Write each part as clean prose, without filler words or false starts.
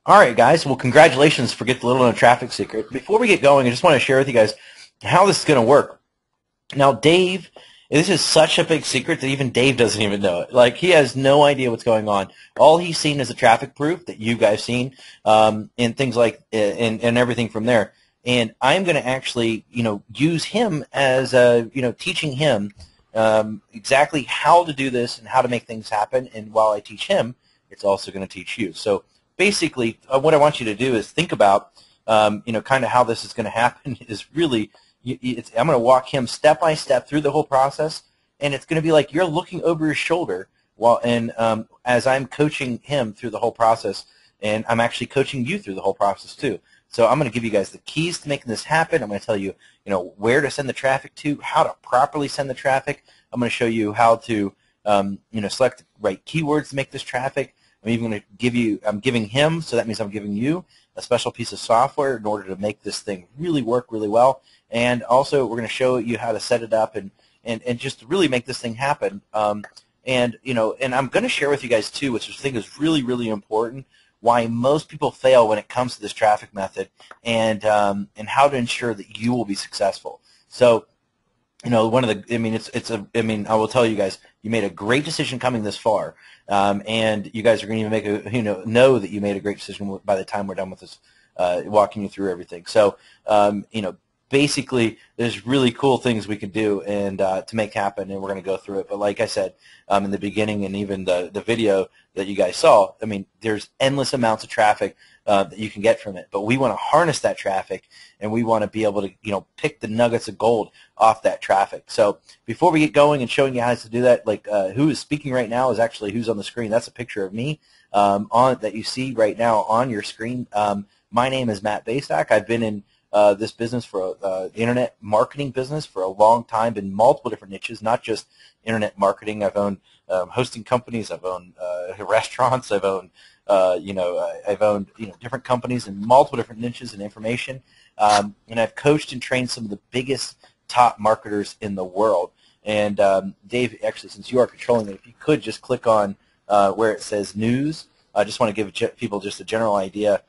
All right, guys. Well, congratulations for Get the Little Known Traffic Secret. Before we get going, I just want to share with you guys how this is going to work. Now, Dave, this is such a big secret that even Dave doesn't even know it. Like, he has no idea what's going on. All he's seen is the traffic proof that you guys seen, and things like, and everything from there. And I'm going to actually, use him as, teaching him exactly how to do this and how to make things happen. And while I teach him, it's also going to teach you. So basically, what I want you to do is think about, kind of how this is going to happen is really, I'm going to walk him step by step through the whole process, and it's going to be like you're looking over his shoulder as I'm coaching him through the whole process, and I'm actually coaching you through the whole process too. So I'm going to give you guys the keys to making this happen. I'm going to tell you, where to send the traffic to, how to properly send the traffic. I'm going to show you how to, select the right keywords to make this traffic. I'm even going to I'm giving him, so that means I'm giving you a special piece of software in order to make this thing really work really well. And also, we're going to show you how to set it up and just really make this thing happen. And I'm going to share with you guys too, which I think is really, really important, why most people fail when it comes to this traffic method, and how to ensure that you will be successful. So, I will tell you guys, you made a great decision coming this far, and you guys are going to make know that you made a great decision by the time we're done with this, walking you through everything. So, basically, there's really cool things we can do and to make happen, and we're going to go through it. But like I said in the beginning, and even the video that you guys saw, there's endless amounts of traffic that you can get from it. But we want to harness that traffic, and we want to be able to pick the nuggets of gold off that traffic. So before we get going and showing you how to do that, who is speaking right now is actually who's on the screen. That's a picture of me that you see right now on your screen. My name is Matt Bacak. I've been in this business for the internet marketing business for a long time, in multiple different niches, not just internet marketing. I've owned hosting companies. I've owned restaurants. I've owned different companies in multiple different niches and information. And I've coached and trained some of the biggest top marketers in the world. And Dave, actually, since you are controlling it, if you could just click on where it says news. I just want to give people just a general idea.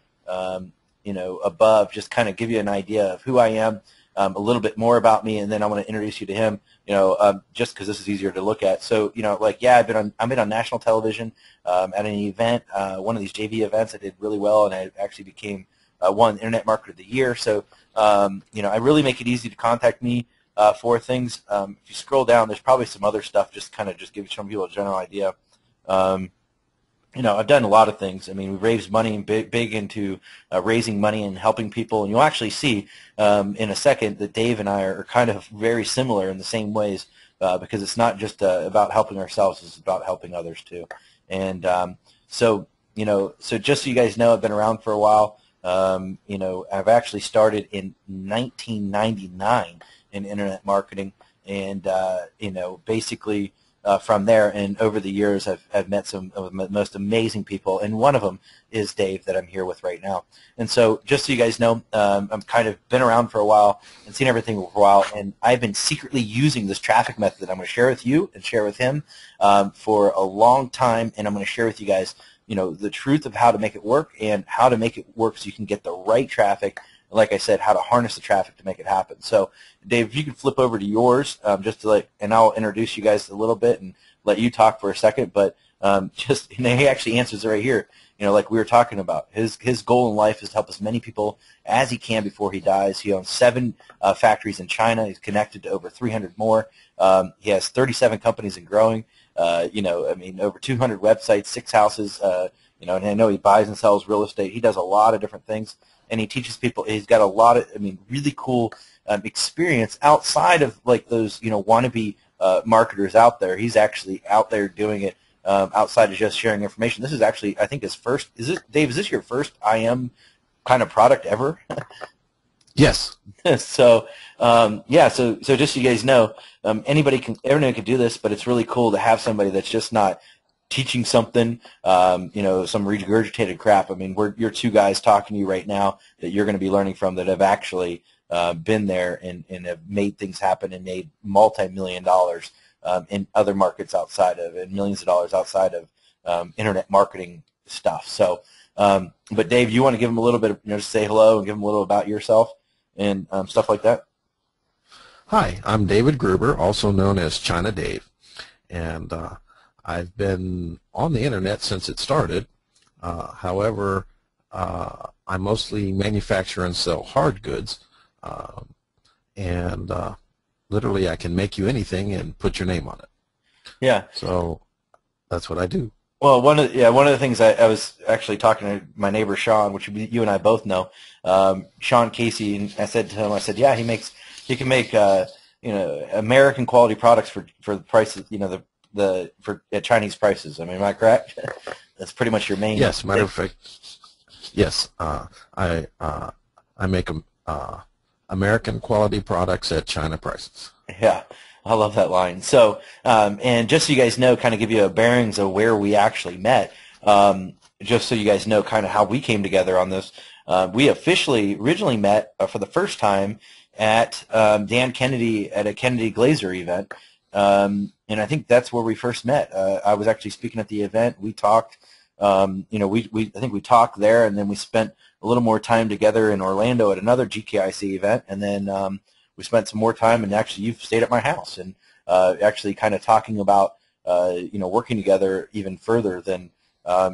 Above, just kind of give you an idea of who I am, a little bit more about me, and then I want to introduce you to him, just because this is easier to look at. So, I've been on national television at an event, one of these JV events. I did really well, and I actually became won Internet Marketer of the Year. So, I really make it easy to contact me for things. If you scroll down, there's probably some other stuff, just give some people a general idea. I've done a lot of things. We raised money and big into raising money and helping people. And you'll actually see in a second that Dave and I are kind of very similar in the same ways, because it's not just about helping ourselves; it's about helping others too. And so just so you guys know, I've been around for a while. I've actually started in 1999 in internet marketing, and basically. From there, and over the years, I've met some of the most amazing people, and one of them is Dave that I'm here with right now. And so, just so you guys know, I'm kind of been around for a while and seen everything for a while, and I've been secretly using this traffic method that I'm going to share with you and share with him for a long time, and I'm going to share with you guys, the truth of how to make it work and how to make it work so you can get the right traffic. Like I said, how to harness the traffic to make it happen. So, Dave, if you can flip over to yours, and I'll introduce you guys a little bit and let you talk for a second. But he actually answers it right here. Like we were talking about, his goal in life is to help as many people as he can before he dies. He owns 7 factories in China. He's connected to over 300 more. He has 37 companies and growing. Over 200 websites, 6 houses. And I know he buys and sells real estate. He does a lot of different things. And he teaches people. He's got a lot of, really cool experience outside of those, wannabe marketers out there. He's actually out there doing it outside of just sharing information. This is actually, I think, his first. Dave? Is this your first IM kind of product ever? Yes. So So just so you guys know, everyone can do this, but it's really cool to have somebody that's just not teaching something, some regurgitated crap. You're 2 guys talking to you right now that you're going to be learning from that have actually been there and have made things happen and made multi-million dollars in other markets outside of, and millions of dollars outside of internet marketing stuff. So But Dave, you want to give them a little bit of, just say hello and give them a little about yourself and stuff like that? Hi, I'm David Gruber, also known as China Dave, and I've been on the internet since it started. However, I mostly manufacture and sell hard goods, and literally I can make you anything and put your name on it. Yeah. So that's what I do. Well, one of the things I was actually talking to my neighbor Sean, which you and I both know, Sean Casey, and I said to him, I said, yeah, he can make American quality products for the prices, at Chinese prices. I mean, am I correct? That's pretty much your main. Yes, matter of fact, yes, I make American quality products at China prices. Yeah, I love that line. So, and just so you guys know, kind of give you a bearings of where we actually met, just so you guys know kind of how we came together on this. We originally met for the first time at Dan Kennedy at a Kennedy Glazer event, and I think that's where we first met. I was actually speaking at the event. We talked, I think we talked there, and then we spent a little more time together in Orlando at another GKIC event, and then we spent some more time, and actually you've stayed at my house, and actually kind of talking about working together even further than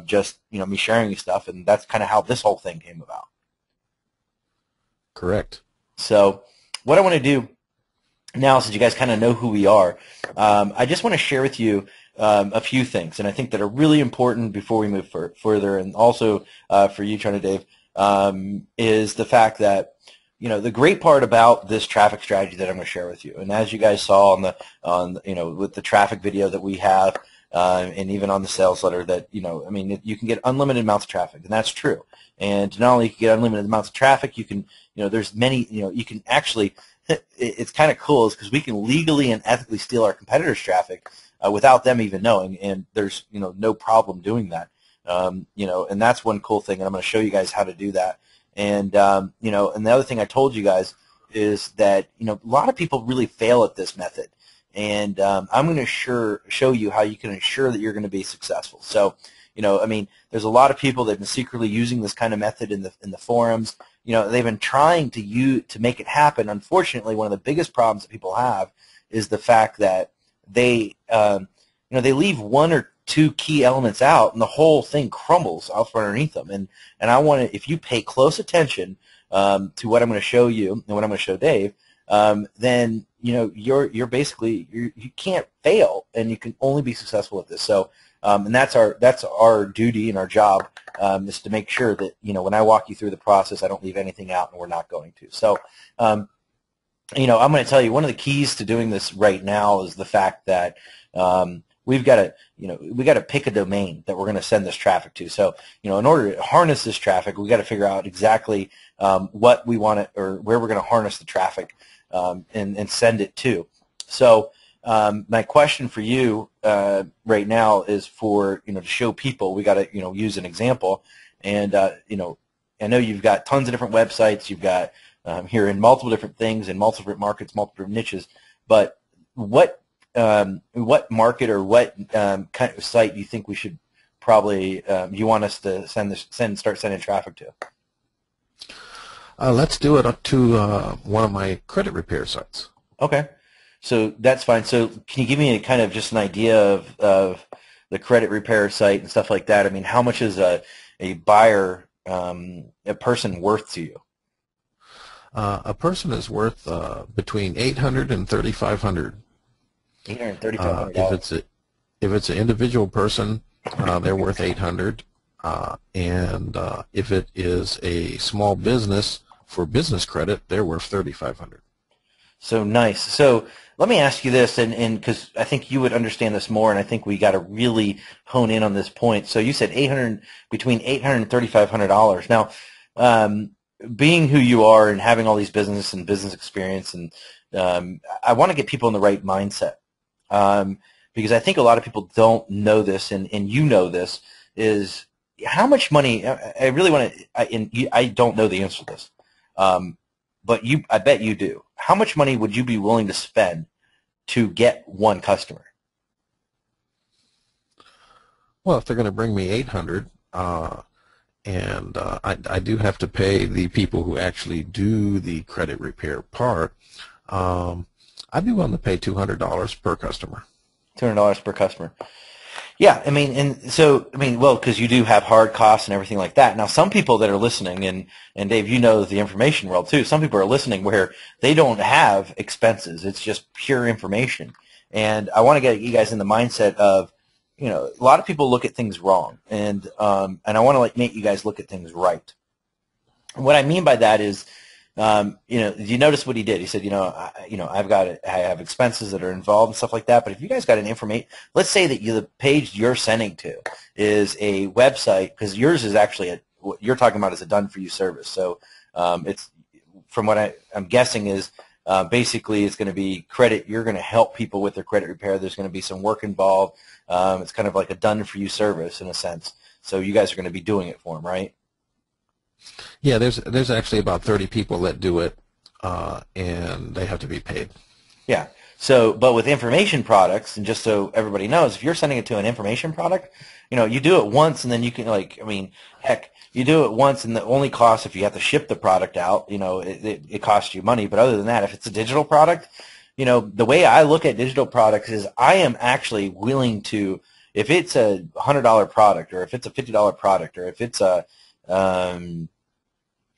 just me sharing you stuff, and that's kind of how this whole thing came about. Correct. So what I want to do now, since you guys kind of know who we are, I just want to share with you a few things, and I think that are really important before we move further, and also for you, China Dave, is the fact that the great part about this traffic strategy that I'm going to share with you, and as you guys saw with the traffic video that we have, and even on the sales letter, that I mean, you can get unlimited amounts of traffic, and that's true. And not only can you get unlimited amounts of traffic, you can there's many you can actually it's kind of cool is because we can legally and ethically steal our competitors' traffic without them even knowing, and there's no problem doing that. And that's one cool thing, and I'm going to show you guys how to do that. And and the other thing I told you guys is that a lot of people really fail at this method, and I'm going to show you how you can ensure that you're going to be successful. So I mean, there's a lot of people that have been secretly using this kind of method in the forums. They've been trying to make it happen. Unfortunately, one of the biggest problems that people have is the fact that they they leave one or two key elements out, and the whole thing crumbles out from underneath them. And I want to, if you pay close attention to what I'm going to show you and what I'm going to show Dave, then you're basically you can't fail, and you can only be successful at this. So and that's our duty and our job, is to make sure that when I walk you through the process, I don't leave anything out, and we're not going to. So I'm going to tell you one of the keys to doing this right now is the fact that we've got to pick a domain that we're going to send this traffic to. So in order to harness this traffic, we got to figure out exactly what we want to, or where we're going to harness the traffic and send it to. So my question for you right now is for to show people we got to use an example, and I know you've got tons of different websites. You've got here in multiple different things in multiple different markets, multiple different niches, but what market or what kind of site do you think we should probably you want us to start sending traffic to? Let's do it to one of my credit repair sites. Okay, so that's fine. So can you give me kind of just an idea of the credit repair site and stuff like that? I mean, how much is a buyer, a person worth to you? A person is worth between $800 and $3,500. $800, if it's an individual person, they're worth $800, and if it is a small business for business credit, they're worth $3,500. So nice. So let me ask you this, and because I think you would understand this more, and I think we got to really hone in on this point. So you said between $800 and $3,500. Now, being who you are and having all these business experience, and I want to get people in the right mindset. Because I think a lot of people don't know this, and you know this, is how much money, I really want to, I don't know the answer to this, but I bet you do. How much money would you be willing to spend to get one customer? Well, if they're going to bring me $800, and I do have to pay the people who actually do the credit repair part. I'd be willing to pay $200 per customer. $200 per customer. Yeah, I mean, and so, I mean, well, because you do have hard costs and everything like that. Now, some people that are listening, and Dave, you know the information world too, some people are listening where they don't have expenses. It's just pure information. And I want to get you guys in the mindset of, you know, a lot of people look at things wrong, and I want to like make you guys look at things right. And what I mean by that is, you know, you notice what he did. He said, I have expenses that are involved and stuff like that. But if you guys got an information, let's say that the page you're sending to is a website, because yours is actually what you're talking about is a done-for-you service. So it's from what I'm guessing is basically it's going to be credit. You're going to help people with their credit repair. There's going to be some work involved. It's kind of like a done-for-you service in a sense. So you guys are going to be doing it for them, right? Yeah, there's actually about 30 people that do it, and they have to be paid. Yeah. So, but with information products, and just so everybody knows, if you're sending it to an information product, you know, you do it once, and then you can, like, I mean, heck, you do it once, and the only cost if you have to ship the product out, you know, it costs you money. But other than that, if it's a digital product, you know, the way I look at digital products is I am actually willing to, if it's a $100 product, or if it's a $50 product, or if it's a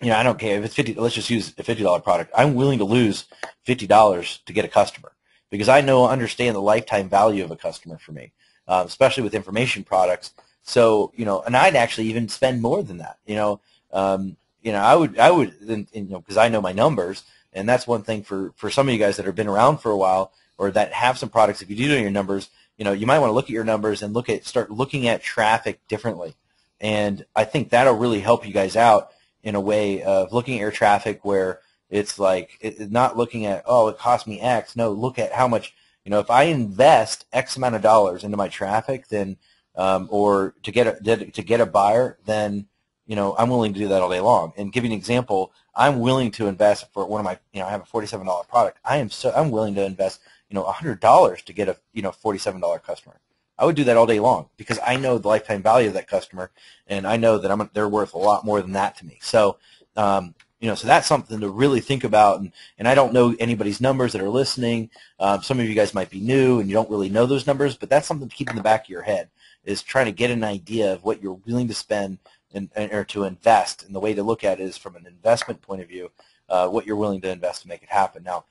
you know, I don't care if it's 50. Let's just use a $50 product. I'm willing to lose $50 to get a customer because I understand the lifetime value of a customer for me, especially with information products. So, you know, and I'd actually even spend more than that. You know, I would, you know, because I know my numbers, and that's one thing for some of you guys that have been around for a while or that have some products. If you do know your numbers, you know, you might want to look at your numbers and start looking at traffic differently, and I think that'll really help you guys out in a way of looking at your traffic where it's like not looking at, oh, it cost me X. No, look at how much, you know, if I invest X amount of dollars into my traffic, then or to get a buyer, then, you know, I'm willing to do that all day long. And give you an example, I'm willing to invest for one of my, you know, I have a $47 product. I'm willing to invest, you know, $100 to get a, you know, $47 customer. I would do that all day long because I know the lifetime value of that customer, and I know that they're worth a lot more than that to me. So, you know, so that's something to really think about. And I don't know anybody's numbers that are listening. Some of you guys might be new and you don't really know those numbers, but that's something to keep in the back of your head, is trying to get an idea of what you're willing to spend or to invest. And the way to look at it is from an investment point of view, what you're willing to invest to make it happen. Now,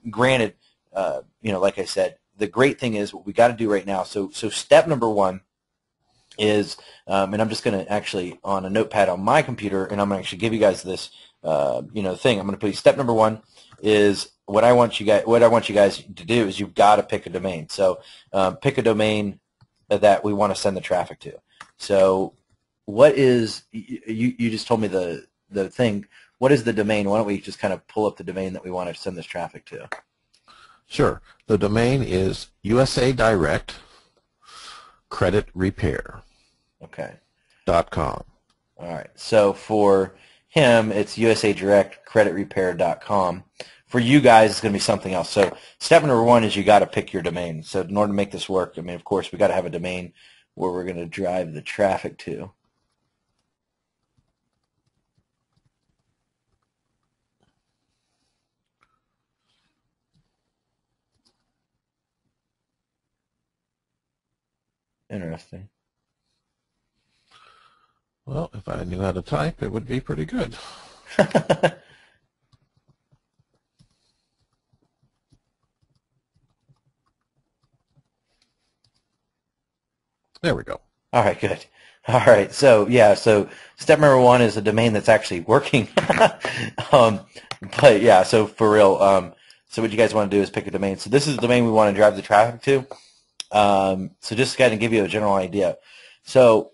granted, you know, like I said, the great thing is what we got to do right now. So step number one is, and I'm just going to actually on a notepad on my computer, and I'm going to actually give you guys this, you know, thing. I'm going to put step number one is what I want you guys to do is you've got to pick a domain. So pick a domain that we want to send the traffic to. So what is you just told me the thing. What is the domain? Why don't we just kind of pull up the domain that we want to send this traffic to? Sure. The domain is USA Direct Credit Repair. Okay. .com. All right. So for him, it's USA Direct Credit Repair.com. For you guys, it's going to be something else. So step number one is you got to pick your domain. So in order to make this work, I mean, of course, we got to have a domain where we're going to drive the traffic to. Interesting. Well, if I knew how to type, it would be pretty good. There we go. All right, good. All right, so yeah, so step number one is a domain that's actually working. But yeah, so for real, so what you guys want to do is pick a domain. So this is the domain we want to drive the traffic to. So just to kind of give you a general idea. So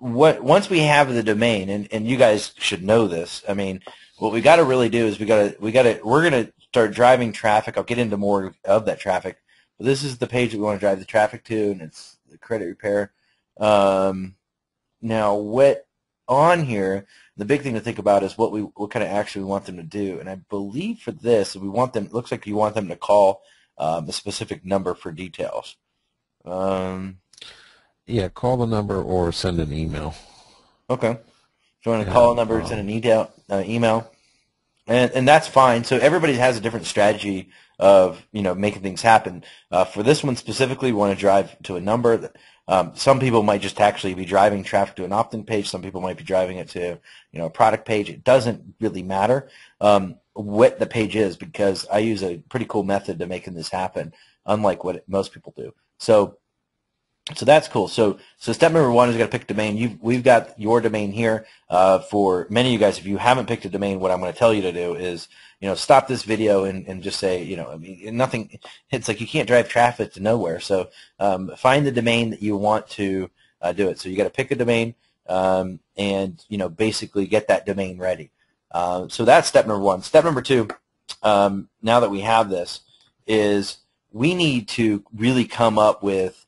once we have the domain, and you guys should know this, I mean, what we got to really do is we're going to start driving traffic. I'll get into more of that traffic. But this is the page that we want to drive the traffic to, and it's the credit repair. Now, what on here, the big thing to think about is what kind of action we want them to do. And I believe for this, we want them. It looks like you want them to call a specific number for details. Yeah, call the number or send an email. Okay. So on a call And number, send an email, and that's fine. So everybody has a different strategy of making things happen. For this one specifically, we want to drive to a number. Some people might just actually be driving traffic to an opt-in page. Some people might be driving it to a product page. It doesn't really matter what the page is, because I use a pretty cool method to making this happen, unlike what most people do. So that's cool. So step number one is got to pick a domain. We've got your domain here. For many of you guys, if you haven't picked a domain, what I'm going to tell you to do is, stop this video and just say, I mean, nothing. It's like you can't drive traffic to nowhere. So find the domain that you want to do it. So you got to pick a domain and basically get that domain ready. So that's step number one. Step number two, now that we have this, is we need to really come up with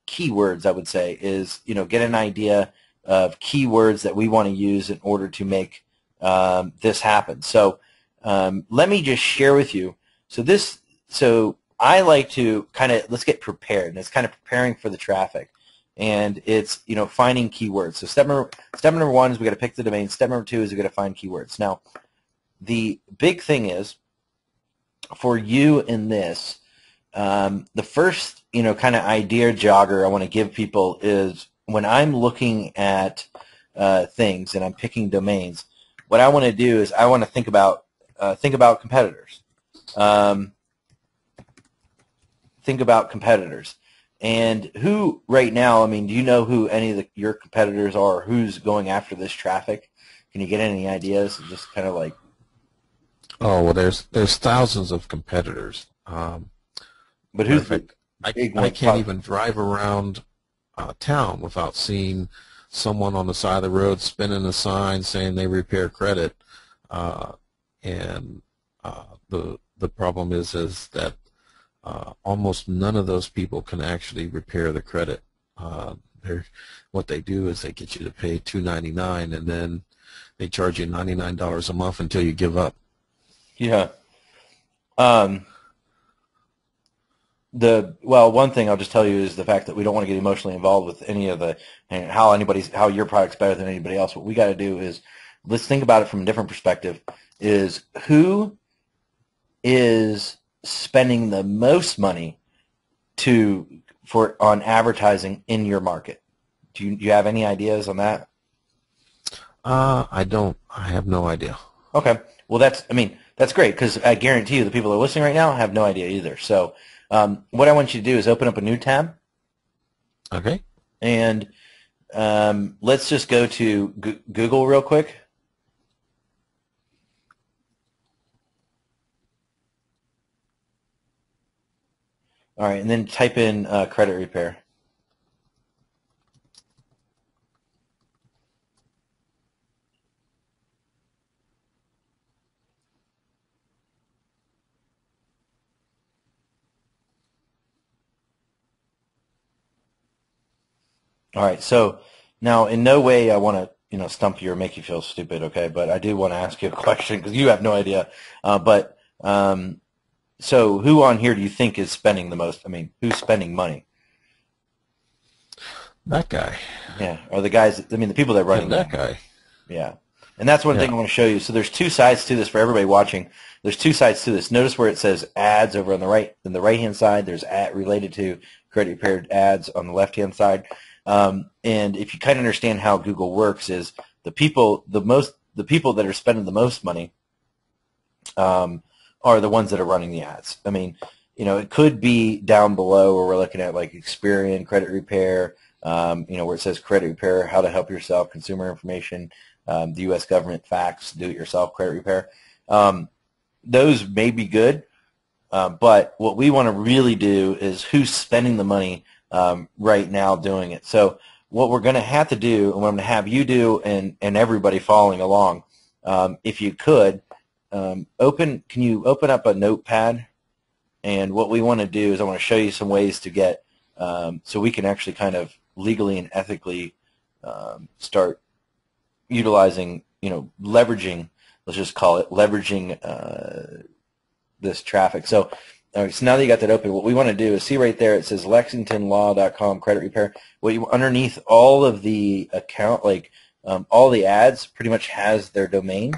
keywords. I would say is get an idea of keywords that we want to use in order to make this happen. So let me just share with you. So I like to let's get prepared, and it's kind of preparing for the traffic, and it's finding keywords. So step number one is we got to pick the domain. Step number two is we got to find keywords. Now the big thing is for you in this. The first, kind of idea jogger I want to give people is when I'm looking at things and I'm picking domains, what I want to do is I want to think about competitors. Think about competitors. And who right now, I mean, do you know who any of your competitors are? Who's going after this traffic? Can you get any ideas? Just kind of like. Oh, well, there's thousands of competitors. But who's I can't even drive around town without seeing someone on the side of the road spinning a sign saying they repair credit, and the problem is that almost none of those people can actually repair the credit. What they do is they get you to pay $2.99, and then they charge you $99 a month until you give up. Yeah. One thing I'll just tell you is the fact that we don't want to get emotionally involved with any of how your product's better than anybody else. What we got to do is let's think about it from a different perspective. Is who is spending the most money on advertising in your market? Do you have any ideas on that? I don't. I have no idea. Okay. Well, that's great, because I guarantee you the people that are listening right now have no idea either. So what I want you to do is open up a new tab. Okay. And let's just go to Google real quick. All right, and then type in credit repair. All right, so now in no way I want to stump you or make you feel stupid, okay? But I do want to ask you a question because you have no idea. So who on here do you think is spending the most? I mean, who's spending money? That guy. Yeah, or the guys. I mean, the people that are running that guy. Yeah, and that's one thing I want to show you. So there's two sides to this for everybody watching. There's two sides to this. Notice where it says ads over on the right. On the right-hand side, there's ad related to credit repair ads on the left-hand side. And if you kind of understand how Google works, is the people that are spending the most money are the ones that are running the ads. I mean, it could be down below where we're looking at like Experian, credit repair, where it says credit repair, how to help yourself, consumer information, the U.S. government facts, do-it-yourself credit repair. Those may be good, but what we want to really do is who's spending the money right now doing it. So what we're going to have to do, and what I'm going to have you do, and everybody following along, if you could, can you open up a notepad? And what we want to do is I want to show you some ways to get, so we can actually kind of legally and ethically start utilizing, leveraging, let's just call it leveraging this traffic. So All right, so now that you got that open, what we want to do is see right there. It says LexingtonLaw.com credit repair. What you underneath all of the account, like all the ads, pretty much has their domain.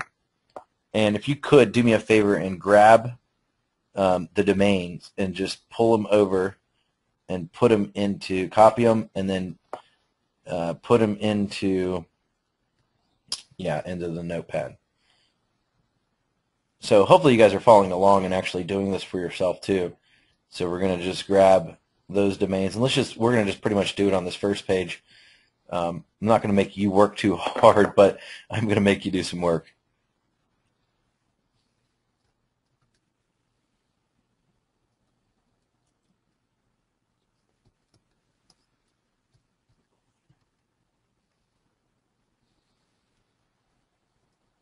And if you could do me a favor and grab the domains and just pull them over and put them into, copy them, and then put them into, into the notepad. So hopefully you guys are following along and actually doing this for yourself too. So we're going to just grab those domains, and we're going to just pretty much do it on this first page. I'm not going to make you work too hard, but I'm going to make you do some work.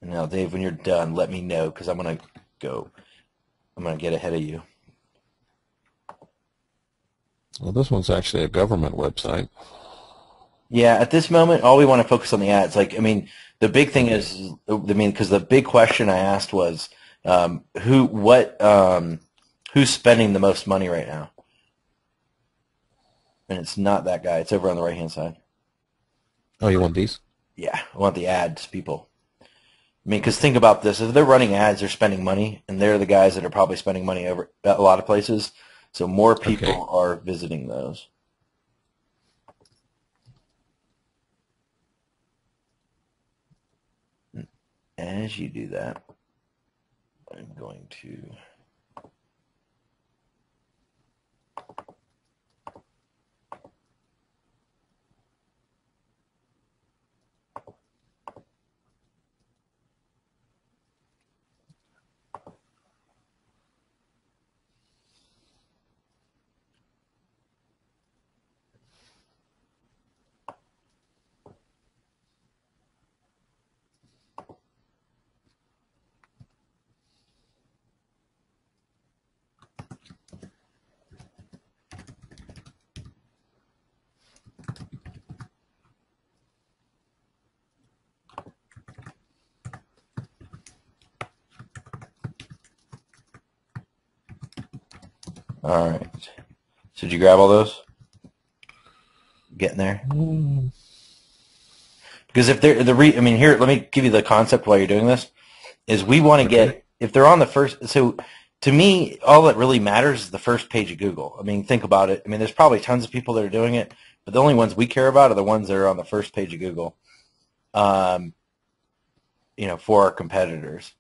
Now, Dave, when you're done, let me know, because I'm going to get ahead of you. Well, this one's actually a government website. Yeah, at this moment, all we want to focus on the ads. Like, I mean, the big thing is, because the big question I asked was, who's spending the most money right now? And it's not that guy. It's over on the right-hand side. Oh, you want these? Yeah, I want the ads people. I mean, because think about this. If they're running ads, they're spending money, and they're the guys that are probably spending money over a lot of places. So more people are visiting those. As you do that, I'm going to... All right. So did you grab all those? Getting there? Because if they're here, let me give you the concept while you're doing this. Is we want to get, if they're on the first, so to me, all that really matters is the first page of Google. I mean, think about it. I mean, there's probably tons of people that are doing it, but the only ones we care about are the ones that are on the first page of Google. For our competitors.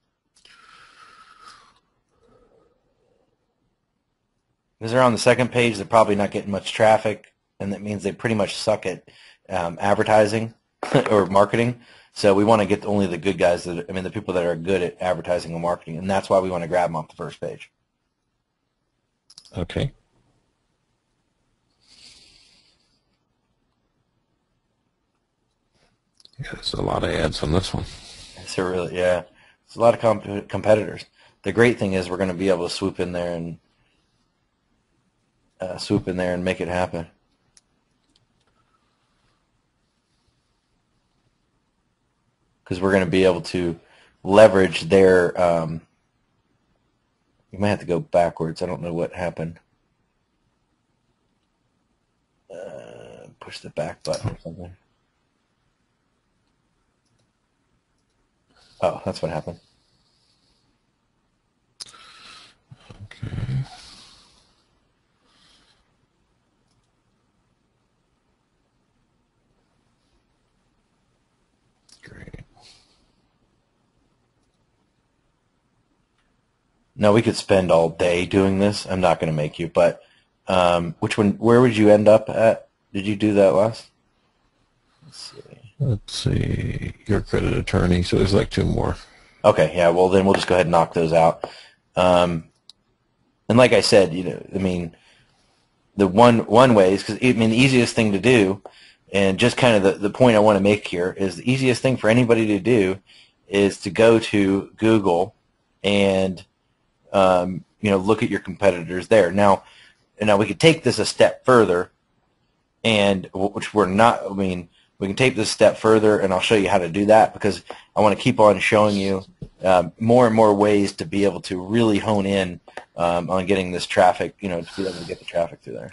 Because they're on the second page, they're probably not getting much traffic, and that means they pretty much suck at advertising or marketing. So we want to get only the good guys, the people that are good at advertising and marketing, and that's why we want to grab them off the first page. Okay. Yeah, there's a lot of ads on this one. So really, yeah, it's a lot of competitors. The great thing is we're going to be able to swoop in there and make it happen. Because we're going to be able to leverage their. You might have to go backwards. I don't know what happened. Push the back button or something. Oh, that's what happened. Okay. Great. No, we could spend all day doing this. I'm not going to make you, but which one? Where would you end up at? Did you do that last? Let's see. Your credit attorney. So there's like 2 more. Okay, yeah. Well, then we'll just go ahead and knock those out. And like I said, the one way is because the easiest thing to do, and just kind of the point I want to make here is the easiest thing for anybody to do is to go to Google and look at your competitors there. Now we could take this a step further, and which we're not. We can take this a step further, and I'll show you how to do that because I want to keep on showing you more and more ways to be able to really hone in on getting this traffic, to be able to get the traffic through there.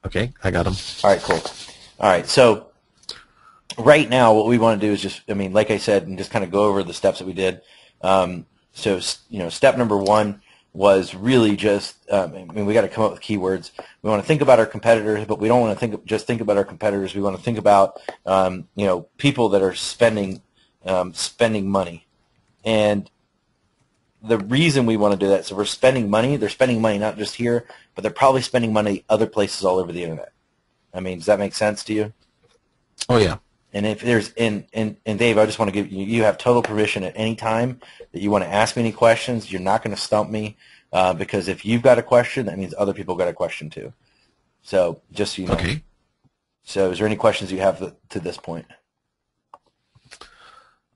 Okay, I got them. All right, cool. All right, so right now what we want to do is just, like I said, and just kind of go over the steps that we did. So, step number one was really just, we got to come up with keywords. We want to think about our competitors, but we don't want to just think about our competitors. We want to think about, people that are spending money. And the reason we want to do that, so we're spending money, they're spending money not just here, but they're probably spending money other places all over the internet. Does that make sense to you? Oh, yeah. And if there's, and Dave, I just want to give you have total permission at any time that you want to ask me any questions. You're not going to stump me, because if you've got a question, that means other people got a question too. So just so you know. Okay. So is there any questions you have to this point?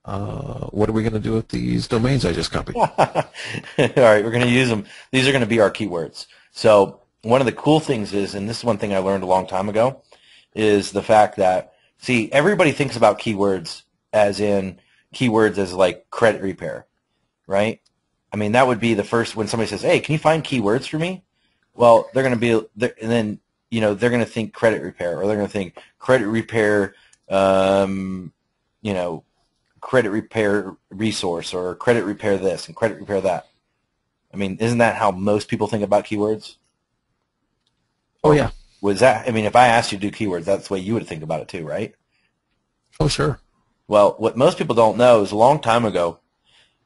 What are we going to do with these domains I just copied? All right, we're going to use them. These are going to be our keywords. So one of the cool things is, and this is one thing I learned a long time ago, is the fact that, see, everybody thinks about keywords as like credit repair, right? That would be the first when somebody says, "Hey, can you find keywords for me?" Well, they're going to be, and then they're going to think credit repair, or they're going to think credit repair, credit repair resource, or credit repair this and credit repair that. Isn't that how most people think about keywords? Oh, yeah. Was that, if I asked you to do keywords, that's the way you would think about it too, right? Oh, sure. Well, what most people don't know is a long time ago,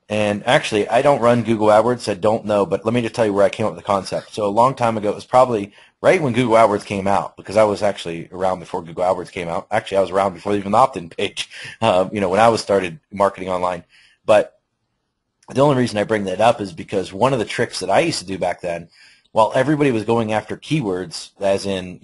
and actually I don't run Google AdWords, so I don't know, but let me just tell you where I came up with the concept. So a long time ago, it was probably right when Google AdWords came out, because I was actually around before Google AdWords came out. Actually, I was around before even the opt-in page, when I was started marketing online. But the only reason I bring that up is because one of the tricks that I used to do back then, while everybody was going after keywords, as in,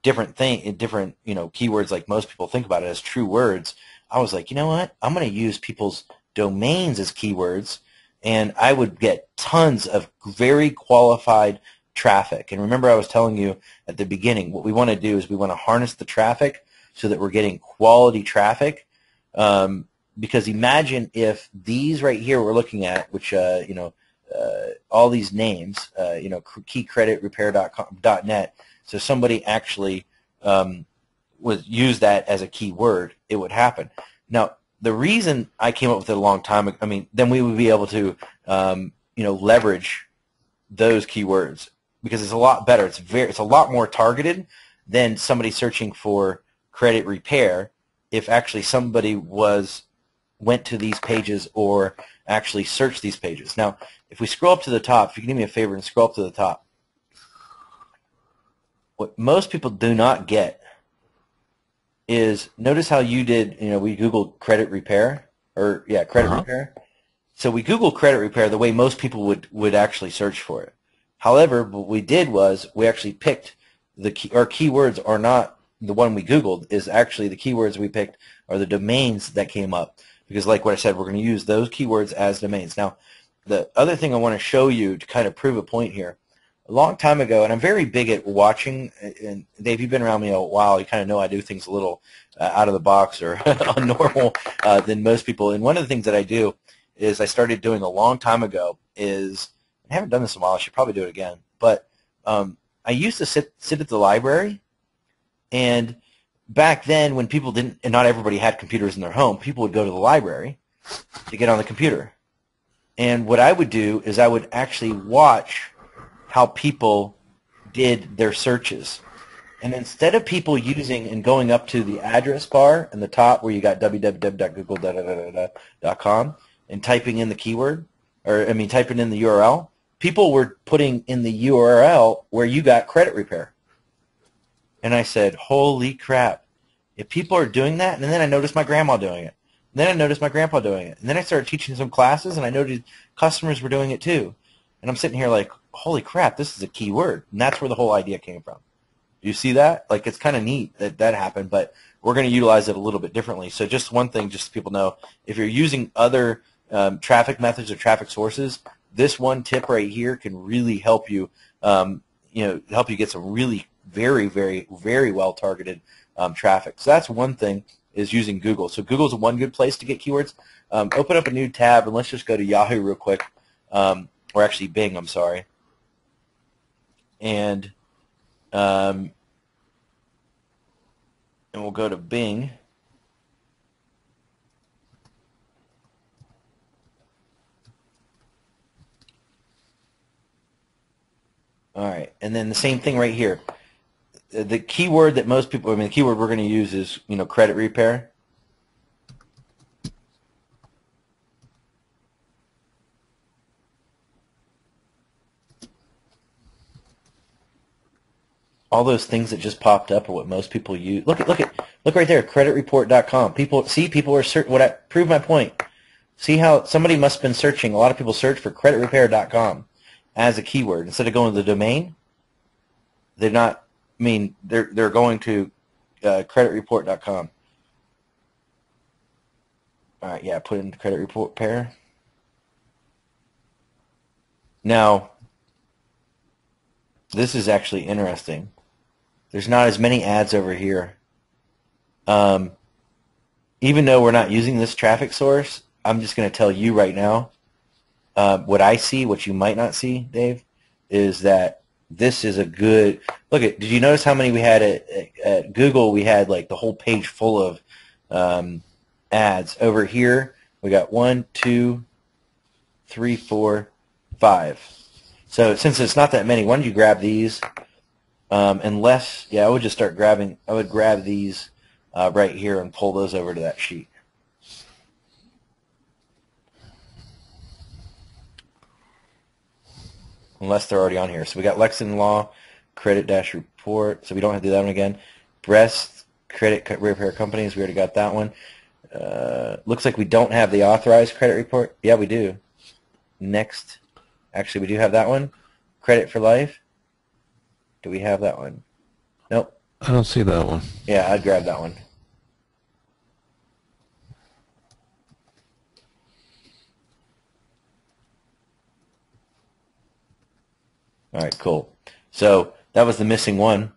different keywords like most people think about it as true words, I was like, you know what? I'm going to use people's domains as keywords, and I would get tons of very qualified traffic. And remember, I was telling you at the beginning, what we want to do is we want to harness the traffic so that we're getting quality traffic. Because imagine if these right here we're looking at, which all these names, keycreditrepair.net. So somebody actually would use that as a keyword, it would happen. Now, the reason I came up with it a long time ago, then we would be able to, leverage those keywords, because it's a lot better. It's a lot more targeted than somebody searching for credit repair. If actually somebody went to these pages or actually searched these pages. Now, if we scroll up to the top, if you can do me a favor and scroll up to the top, what most people do not get is, notice how you did, we Googled credit repair, credit repair. So we Googled credit repair the way most people would actually search for it. However, what we did was we actually picked our keywords are not the one we Googled, is actually the keywords we picked are the domains that came up. Because like what I said, we're going to use those keywords as domains. Now, the other thing I want to show you to kind of prove a point here, a long time ago, and I'm very big at watching, and Dave, you've been around me a while, you kind of know I do things a little out of the box or normal than most people. And one of the things that I do is I started doing a long time ago is, I haven't done this in a while, I should probably do it again, but I used to sit at the library, and back then when people didn't, and not everybody had computers in their home, people would go to the library to get on the computer. And what I would do is I would actually watch how people did their searches. And instead of people using and going up to the address bar in the top where you got www.google.com and typing in the keyword, typing in the URL, people were putting in the URL where you got credit repair. And I said, holy crap, if people are doing that, and then I noticed my grandma doing it. And then I noticed my grandpa doing it. And then I started teaching some classes, and I noticed customers were doing it too. And I'm sitting here like, holy crap, this is a key word. And that's where the whole idea came from. You see that? Like, it's kind of neat that that happened, but we're going to utilize it a little bit differently. So just one thing, just so people know, if you're using other traffic methods or traffic sources, this one tip right here can really help you, help you get some really very, very, very well targeted traffic. So that's one thing. is using Google. So Google's one good place to get keywords. Open up a new tab, and let's just go to Yahoo real quick, or actually Bing, I'm sorry. And we'll go to Bing. All right, and then the same thing right here. The keyword that most people, the keyword we're going to use is, credit repair. All those things that just popped up are what most people use. Look right there, creditreport.com. People are searching. Prove my point. See how somebody must have been searching. A lot of people search for creditrepair.com as a keyword instead of going to the domain. They're not. They're going to creditreport.com. All right, yeah, put in credit report pair. Now, this is actually interesting. There's not as many ads over here. Even though we're not using this traffic source, I'm just going to tell you right now, what I see, what you might not see, Dave, is that this is a good look at. Did you notice how many we had at Google? We had like the whole page full of ads. Over here, we got 1, 2, 3, 4, 5. So since it's not that many, why don't you grab these? Unless, I would just start grabbing. I would grab these right here and pull those over to that sheet. Unless they're already on here. So we got Lexington Law, credit-report, so we don't have to do that one again. Breast credit repair companies, we already got that one. Looks like we don't have the authorized credit report. Yeah, we do. Next, actually, we do have that one. Credit for life. Do we have that one? Nope. I don't see that one. Yeah, I'd grab that one. All right, cool. So that was the missing one.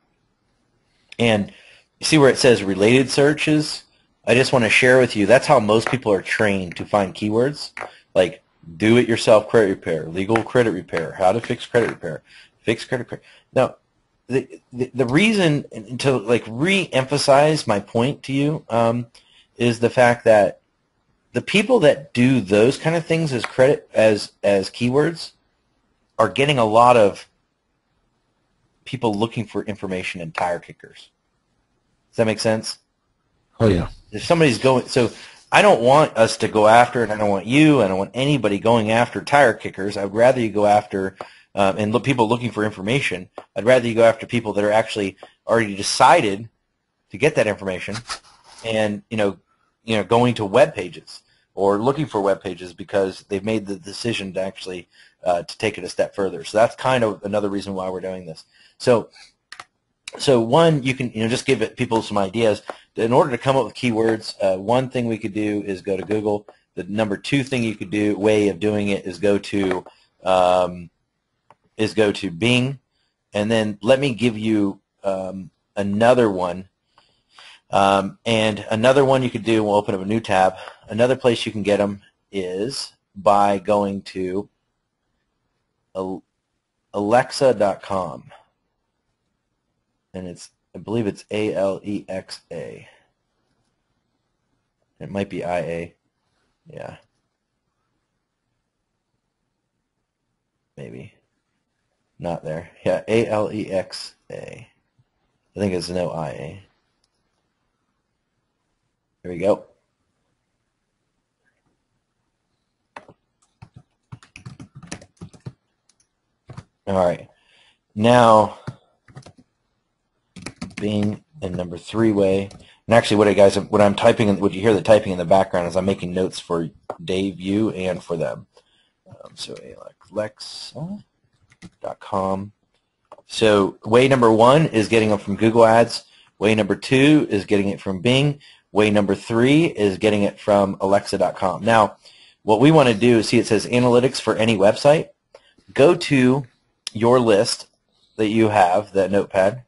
And you see where it says related searches? I just want to share with you, that's how most people are trained to find keywords. Like do-it-yourself credit repair, legal credit repair, how to fix credit repair, fix credit repair. Now, the reason to re-emphasize my point to you is the fact that the people that do those kind of things as keywords are getting a lot of people looking for information in tire kickers. Does that make sense? Oh, yeah. If somebody's going, so I don't want us to go after, and I don't want you, I don't want anybody going after tire kickers. I'd rather you go after, people looking for information. I'd rather you go after people that are actually already decided to get that information, and going to web pages or looking for web pages because they've made the decision to actually to take it a step further. So that's kind of another reason why we're doing this. So one, you can just give people some ideas. In order to come up with keywords, one thing we could do is go to Google. The number 2 thing you could do, way of doing it, is go to Bing, and then let me give you another one. And another one you could do. We'll open up a new tab. Another place you can get them is by going to Alexa.com, and I believe it's Alexa. It might be IA. Yeah. Maybe. Not there. Yeah, Alexa. I think it's no IA. There we go. All right. Now, Bing and number 3 way. And actually, what I'm typing, what you hear the typing in the background is I'm making notes for Dave, you, and for them. So Alexa.com. So way number 1 is getting them from Google Ads. Way number 2 is getting it from Bing. Way number 3 is getting it from Alexa.com. Now, what we want to do is see it says analytics for any website. Go to your list that you have, that notepad.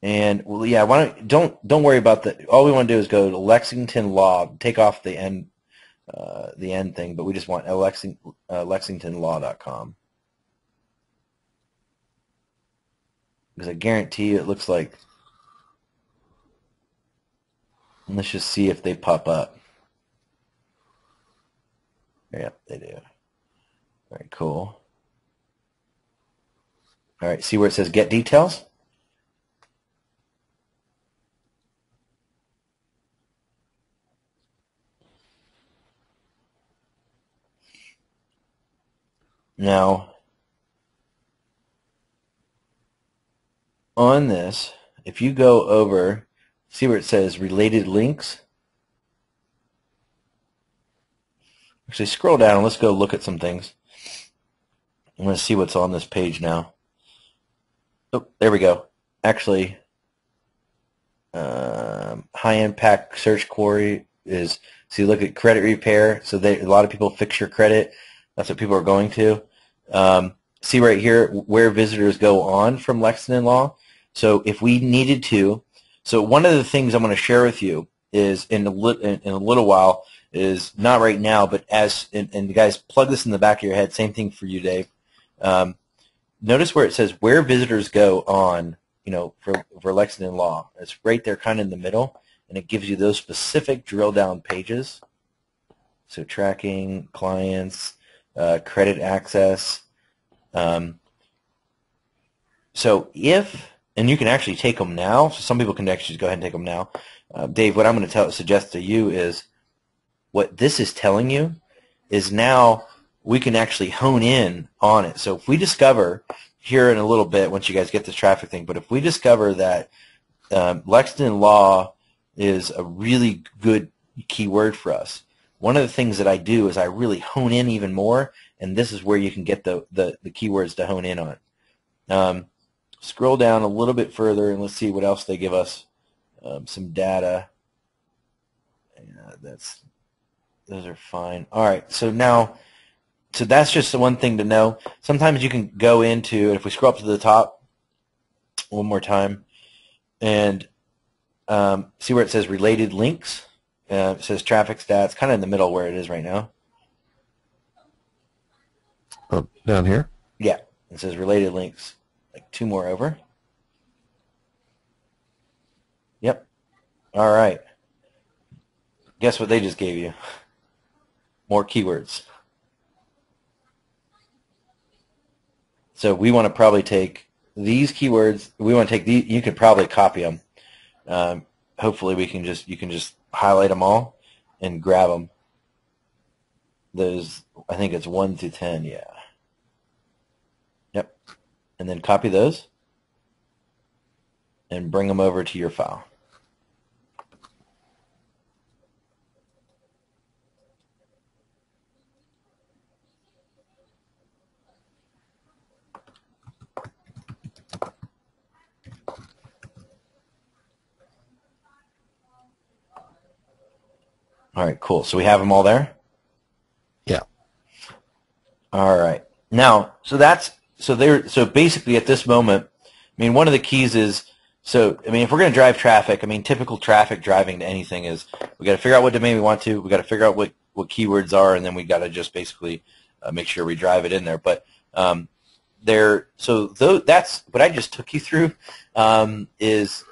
And well, yeah, don't worry about that. All we want to do is go to Lexington Law, take off the end thing, but we just want lexingtonlaw.com, because I guarantee you it looks like. Let's just see if they pop up. Yeah, they do. All right, cool. All right, see where it says Get Details? Now, on this, if you go over, see where it says Related Links? Actually, scroll down and let's go look at some things. I'm going to see what's on this page now. Oh, there we go. Actually, high impact search query is, so you look at credit repair. So a lot of people fix your credit. That's what people are going to. See right here where visitors go on from Lexington Law. So if we needed to, so one of the things I'm going to share with you is in a little while, is not right now, but and you guys plug this in the back of your head. Same thing for you, Dave. Notice where it says where visitors go on, for Lexington Law. It's right there, kind of in the middle, and it gives you those specific drill down pages. So tracking, clients, credit access. So and you can actually take them now. So some people can actually go ahead and take them now. Dave, what I'm going to suggest to you is, what this is telling you is now we can actually hone in on it. So if we discover here in a little bit, once you guys get this traffic thing, but if we discover that Lexington Law is a really good keyword for us, one of the things that I do is I really hone in even more, and this is where you can get the keywords to hone in on. Scroll down a little bit further, and let's see what else they give us. Some data. Those are fine. All right, so that's just the one thing to know. Sometimes you can go into, if we scroll up to the top one more time, and see where it says related links. It says traffic stats, kind of in the middle where it is right now. Oh, down here? Yeah, it says related links, like 2 more over. Yep. All right. Guess what they just gave you? More keywords. So we want to probably take these keywords. We want to take these. You could probably copy them. Hopefully, you can just highlight them all and grab them. Those, I think it's 1 through 10. Yeah. Yep. And then copy those and bring them over to your file. All right, cool. So we have them all there? Yeah. All right. Now, so basically at this moment, I mean, one of the keys is, if we're going to drive traffic, typical traffic driving to anything is we got to figure out what domain we want to, we got to figure out what keywords are, and then we got to just basically make sure we drive it in there. But that's what I just took you through, is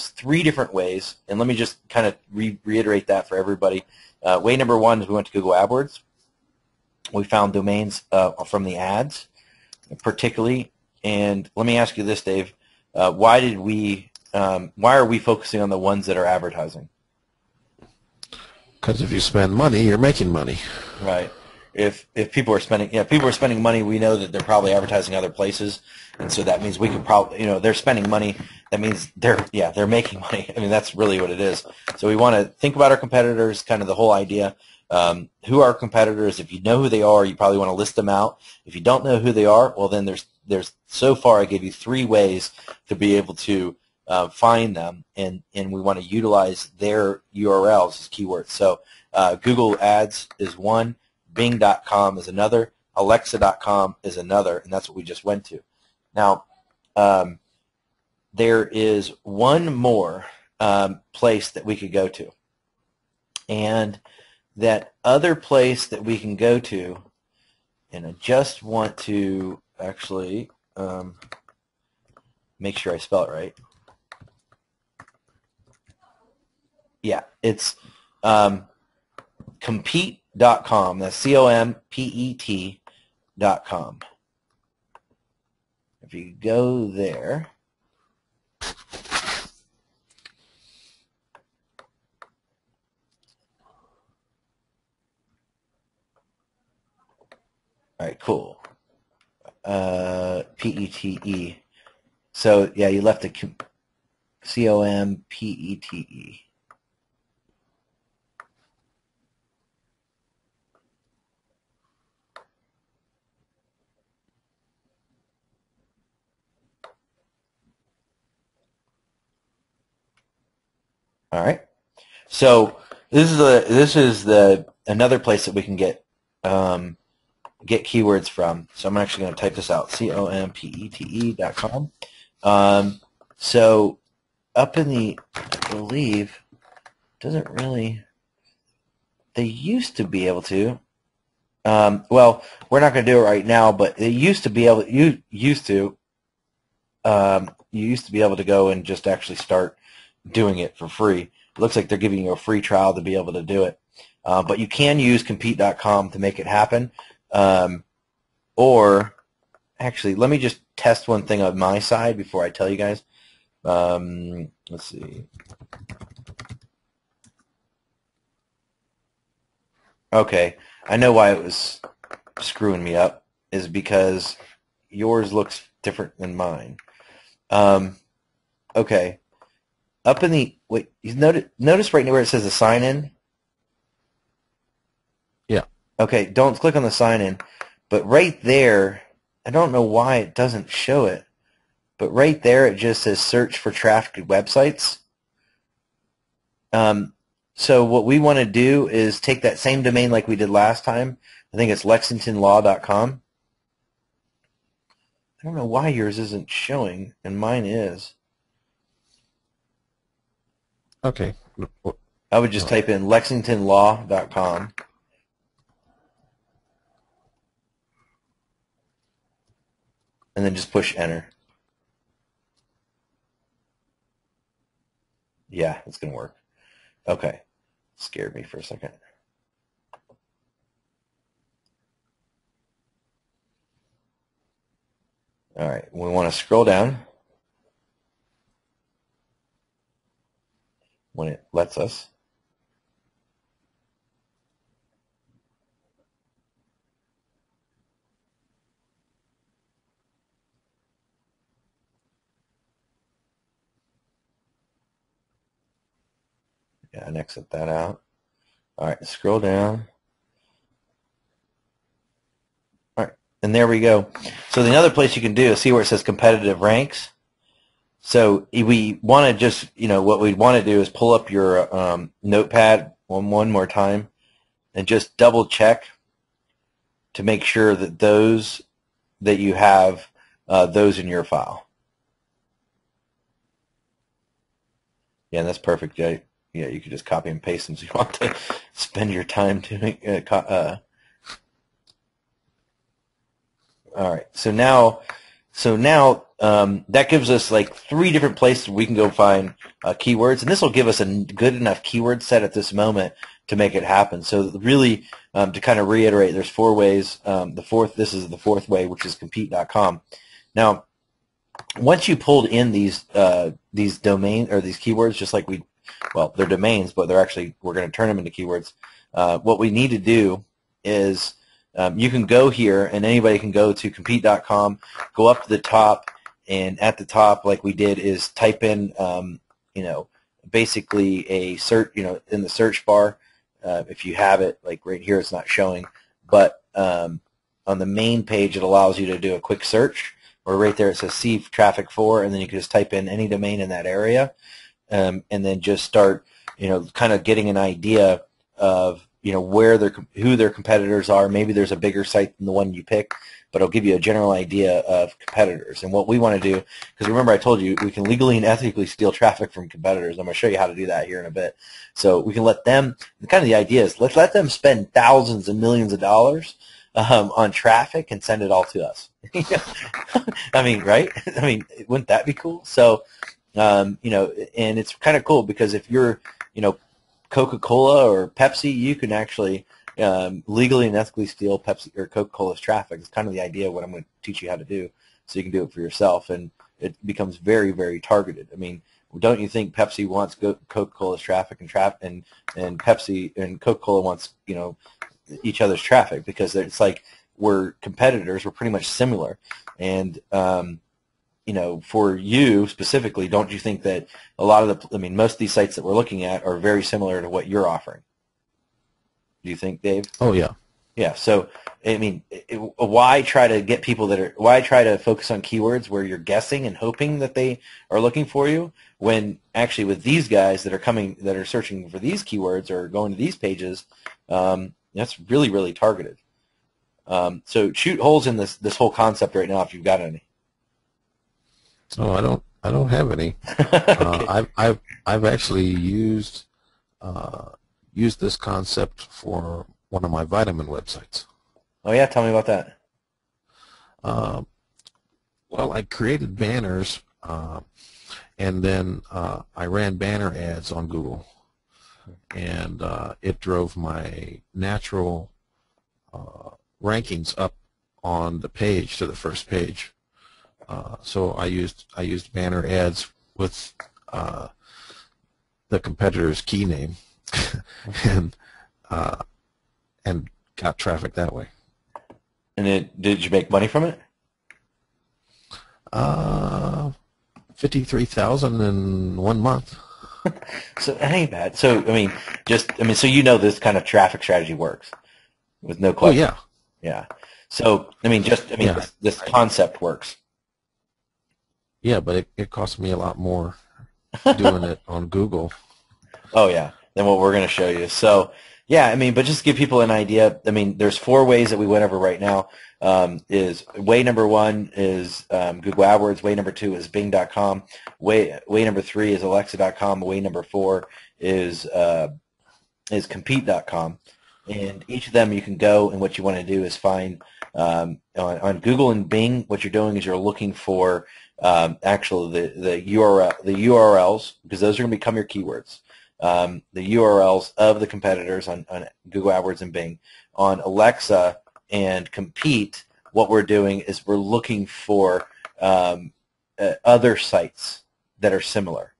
3 different ways, and let me just kind of reiterate that for everybody. Way number 1 is we went to Google AdWords. We found domains from the ads, particularly. And let me ask you this, Dave: why are we focusing on the ones that are advertising? Because if you spend money, you're making money. Right. If people are spending money, we know that they're probably advertising other places, and so that means we could probably, they're spending money. That means they're making money. That's really what it is. So we want to think about our competitors, kind of the whole idea. Who are our competitors? If you know who they are, you probably want to list them out. If you don't know who they are, well, then there's so far I gave you 3 ways to be able to find them, and we want to utilize their URLs as keywords. So Google Ads is one. Bing.com is another, Alexa.com is another, and that's what we just went to. Now, there is one more place that we could go to. And that other place that we can go to, and I just want to actually make sure I spell it right. Yeah, it's compete.com. That's COMPET.com. If you go there, all right, cool. PETE. So yeah, you left the COMPETE. All right. So this is the another place that we can get keywords from. So I'm actually going to type this out: COMPETE.com. So up in the, I believe, doesn't really. They used to be able to. Well, we're not going to do it right now, but they used to be able. You used to be able to go and just actually start doing it for free. It looks like they're giving you a free trial to be able to do it. But you can use compete.com to make it happen. Or actually, let me just test one thing on my side before I tell you guys. Let's see. Okay, I know why it was screwing me up, is because yours looks different than mine. Okay, up in the, wait, you notice right now where it says the sign in? Yeah. Okay, don't click on the sign in, but right there, I don't know why it doesn't show it, but right there it just says search for trafficked websites. So what we want to do is take that same domain like we did last time. I think it's lexingtonlaw.com. I don't know why yours isn't showing, and mine is. Okay. I would just type in lexingtonlaw.com. And then just push enter. Yeah, it's going to work. Okay. Scared me for a second. All right. We want to scroll down when it lets us. Yeah, and exit that out. All right, scroll down. All right, and there we go. So the other place you can do is see where it says competitive ranks. So we want to just, what we want to do is pull up your notepad one more time and just double check to make sure that those that you have those in your file. Yeah, that's perfect, Jay. Yeah, you could just copy and paste them so you want to spend your time doing all right, so now that gives us like 3 different places we can go find keywords, and this will give us a good enough keyword set at this moment to make it happen. So really, to kind of reiterate, there's 4 ways. This is the 4th way, which is compete.com. Now, once you pulled in these domain or these keywords, just like they're domains, but we're going to turn them into keywords. What we need to do is you can go here, and anybody can go to compete.com, go up to the top, and at the top, like we did, is type in, basically a search, in the search bar, if you have it, like right here, it's not showing, but on the main page, it allows you to do a quick search, or right there it says see traffic for, and then you can just type in any domain in that area, and then just start, kind of getting an idea of, who their competitors are. Maybe there's a bigger site than the one you pick. but it'll give you a general idea of competitors. And what we want to do, because remember I told you we can legally and ethically steal traffic from competitors. I'm going to show you how to do that here in a bit. So we can let them, kind of the idea is let's let them spend thousands and millions of dollars on traffic and send it all to us. I mean, right? I mean, wouldn't that be cool? So, you know, and it's kind of cool because if you're, you know, Coca-Cola or Pepsi, you can actually legally and ethically steal Pepsi or Coca-Cola's traffic. It's kind of the idea of what I'm going to teach you how to do, so you can do it for yourself, and it becomes very, very targeted. I mean, don't you think Pepsi wants Coca-Cola's traffic and Pepsi and Coca-Cola wants, you know, each other's traffic, because it's like we're competitors, we're pretty much similar. And you know, for you specifically, don't you think that a lot of the, I mean, most of these sites that we're looking at are very similar to what you're offering? Do you think, Dave? Oh yeah. Yeah. So I mean, why try to get people why try to focus on keywords where you're guessing and hoping that they are looking for you, when actually with these guys that are searching for these keywords or going to these pages, that's really, really targeted. So shoot holes in this whole concept right now if you've got any. Oh, I don't have any. Okay. I've actually used this concept for one of my vitamin websites. Oh yeah, tell me about that. Well, I created banners, and then I ran banner ads on Google, and it drove my natural rankings up on the page to the first page. So I used banner ads with the competitor's key name, and got traffic that way. And did you make money from it? 53,000 in 1 month. So that ain't bad. So so you know this kind of traffic strategy works with no question. Oh yeah. Yeah. So Yeah. this concept works. Yeah, but it cost me a lot more doing it on Google. Oh yeah, than what we're going to show you. So yeah, I mean, but just to give people an idea, I mean, there's 4 ways that we went over right now. Is way number 1 is Google AdWords. Way number 2 is Bing.com. Way number 3 is Alexa.com. Way number 4 is Compete.com. And each of them you can go, and what you want to do is find on Google and Bing. What you're doing is you're looking for actually the URLs, because those are going to become your keywords. The URLs of the competitors on Google AdWords and Bing. On Alexa and Compete, what we're doing is we're looking for other sites that are similar.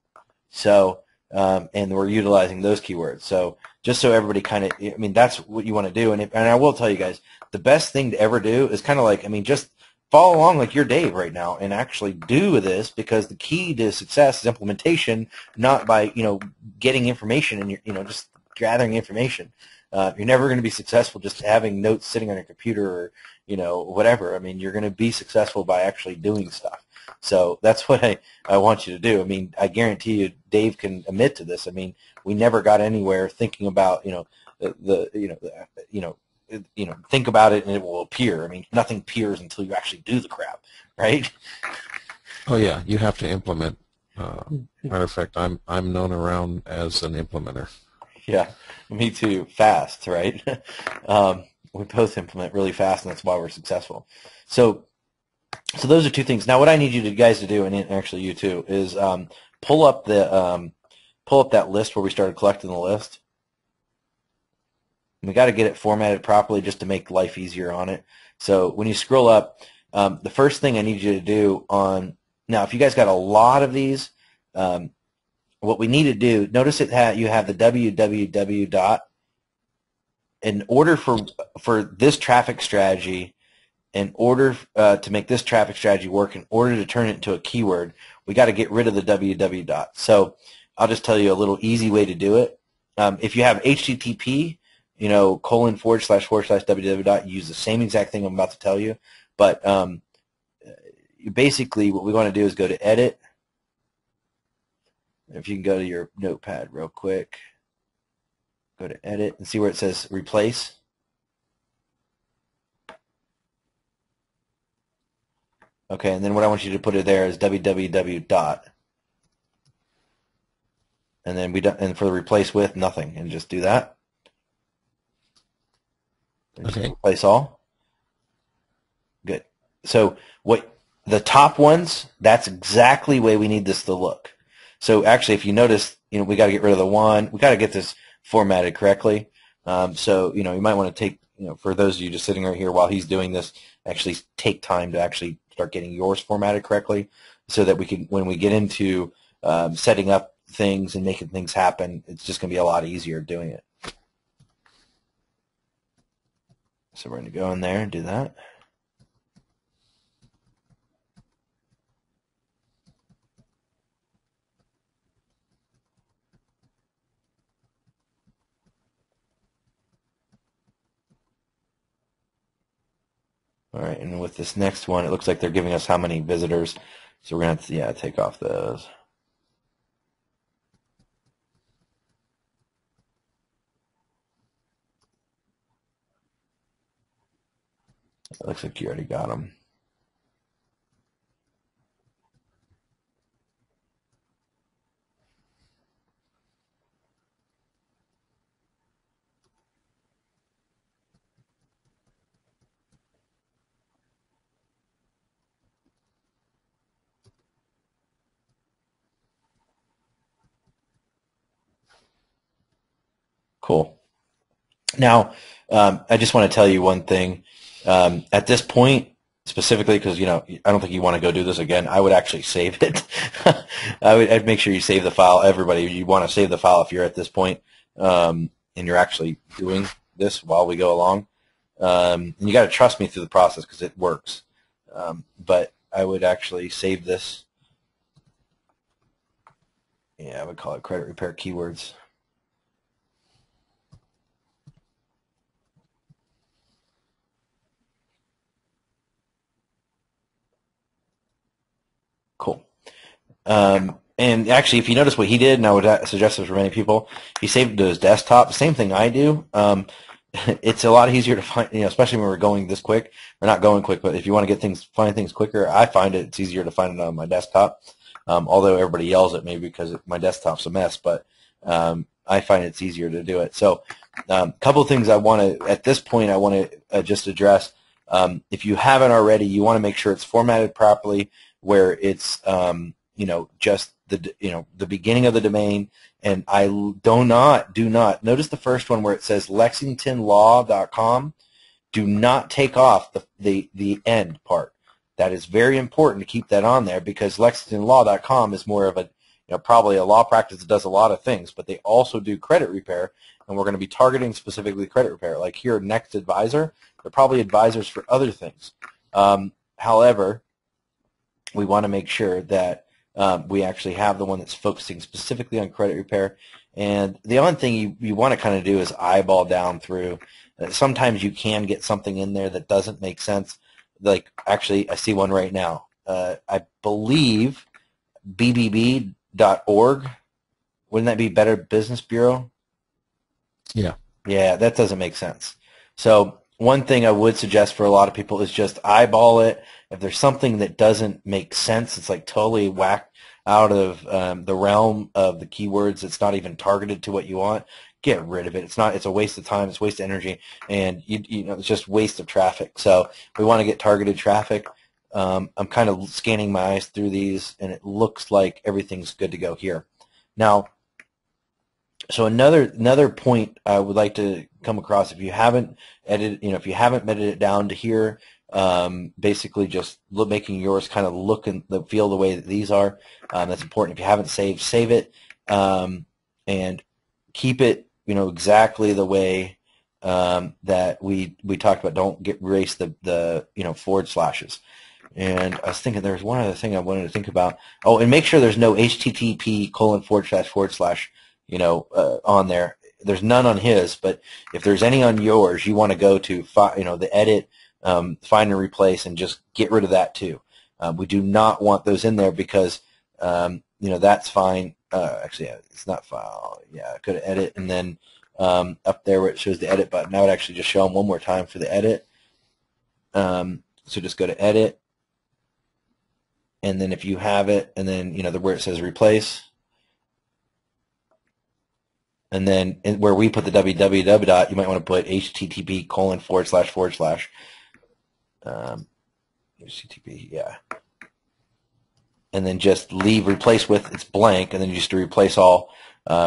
So, and we're utilizing those keywords. So just so everybody kind of, I mean, that's what you want to do. And I will tell you guys, the best thing to ever do is kind of like, I mean, just follow along like you're Dave right now and actually do this, because the key to success is implementation, not by, you know, getting information and, you know, just gathering information. You're never going to be successful just having notes sitting on your computer or, you know, whatever. I mean, you're going to be successful by actually doing stuff. So that's what I want you to do. I mean, I guarantee you, Dave can admit to this. I mean, we never got anywhere thinking about, you know, think about it and it will appear. I mean, nothing appears until you actually do the crap, right? Oh yeah, you have to implement. Matter of fact, I'm known around as an implementer. Yeah, me too. Fast, right? We both implement really fast, and that's why we're successful. So those are 2 things. Now, what I need you guys to do, and actually you too, is pull up that list where we started collecting the list. And we got to get it formatted properly just to make life easier on it. So when you scroll up, the first thing I need you to do now, if you guys got a lot of these, what we need to do, notice you have the www dot. In order for this traffic strategy, in order to make this traffic strategy work, in order to turn it into a keyword, we got to get rid of the www dot. So I'll just tell you a little easy way to do it. If you have HTTP, you know, / www dot, you use the same exact thing I'm about to tell you. But basically what we want to do is go to edit. If you can go to your notepad real quick, go to edit and see where it says replace. Okay, and then what I want you to put it there is www dot, and then and for the replace with, nothing, and just do that. And just Okay. replace all. Good. So what the top ones, that's exactly the way we need this to look. So actually, if you notice, we got to get rid of the one. We got to get this formatted correctly. So you might want to take, for those of you just sitting right here while he's doing this, actually take time to actually start getting yours formatted correctly, so that we can, when we get into setting up things and making things happen, it's just going to be a lot easier doing it. So we're going to go in there and do that. All right, and with this next one, it looks like they're giving us how many visitors. So we're going to have to, take off those. It looks like you already got them. Cool. Now, I just want to tell you one thing. At this point, specifically, because I don't think you want to go do this again, I would actually save it. I'd make sure you save the file. Everybody, you want to save the file if you're at this point, and you're actually doing this while we go along. And you got to trust me through the process because it works. But I would actually save this. Yeah, I would call it credit repair keywords. Cool. And actually, if you notice what he did, and I would suggest this for many people, he saved it to his desktop. Same thing I do. It's a lot easier to find, especially when we're going this quick. We're not going quick, but if you want to find things quicker, I find it's easier to find it on my desktop. Although everybody yells at me because my desktop's a mess, but I find it's easier to do it. So, a couple of things at this point, I want to just address. If you haven't already, you want to make sure it's formatted properly, where it's just the beginning of the domain. And I do not notice the first one where it says lexingtonlaw.com. Do not take off the end part. That is very important to keep that on there, because lexingtonlaw.com is more of a probably a law practice that does a lot of things, but they also do credit repair, and we're going to be targeting specifically credit repair. Like here, Next Advisor, they're probably advisors for other things. However, we want to make sure that we actually have the one that's focusing specifically on credit repair. And the only thing you want to kind of do is eyeball down through. Sometimes you can get something in there that doesn't make sense. Like, actually, I see one right now. I believe bbb.org. Wouldn't that be Better Business Bureau? Yeah. Yeah, that doesn't make sense. So one thing I would suggest for a lot of people is just eyeball it. If there's something that doesn't make sense, it's like totally whacked out of the realm of the keywords, it's not even targeted to what you want, get rid of it. It's a waste of time, it's a waste of energy, and it's just waste of traffic. So we want to get targeted traffic. I'm kind of scanning my eyes through these, and it looks like everything's good to go here. Now, so another point I would like to come across, if you haven't edited, if you haven't edited it down to here, basically just making yours kind of look and feel the way that these are. That's important. If you haven't saved, save it, and keep it, exactly the way that we talked about. Don't erase the forward slashes. And I was thinking there was one other thing I wanted to think about. Oh, and make sure there's no http:// on there. There's none on his, but if there's any on yours, you want to go to the edit, find and replace, and just get rid of that too. We do not want those in there because that's fine. Actually, yeah, it's not file. Yeah, go to edit, and then up there where it shows the edit button, I would actually just show them one more time for the edit. So just go to edit, and then if you have it, and then where it says replace, and then where we put the www dot, you might want to put http:// HTTP, yeah, and then just leave replace with, it's blank, and then you just replace all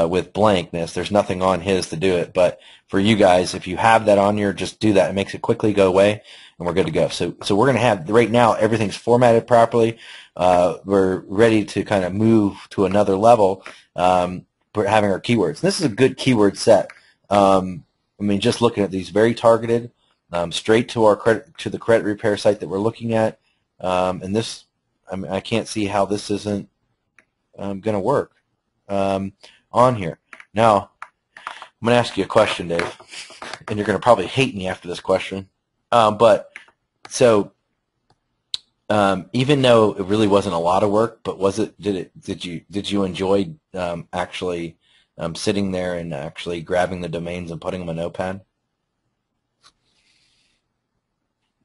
with blankness. There's nothing on his to do it, but for you guys, if you have that on your, just do that. It makes it quickly go away, and we're good to go. So we're going to have, right now, everything's formatted properly. We're ready to kind of move to another level. We're having our keywords. This is a good keyword set. I mean, just looking at these, very targeted, straight to the credit repair site that we're looking at, and this, I mean, I can't see how this isn't going to work on here. Now, I'm going to ask you a question, Dave, and you're going to probably hate me after this question. But so, even though it really wasn't a lot of work, but did you enjoy actually sitting there and actually grabbing the domains and putting them in Notepad?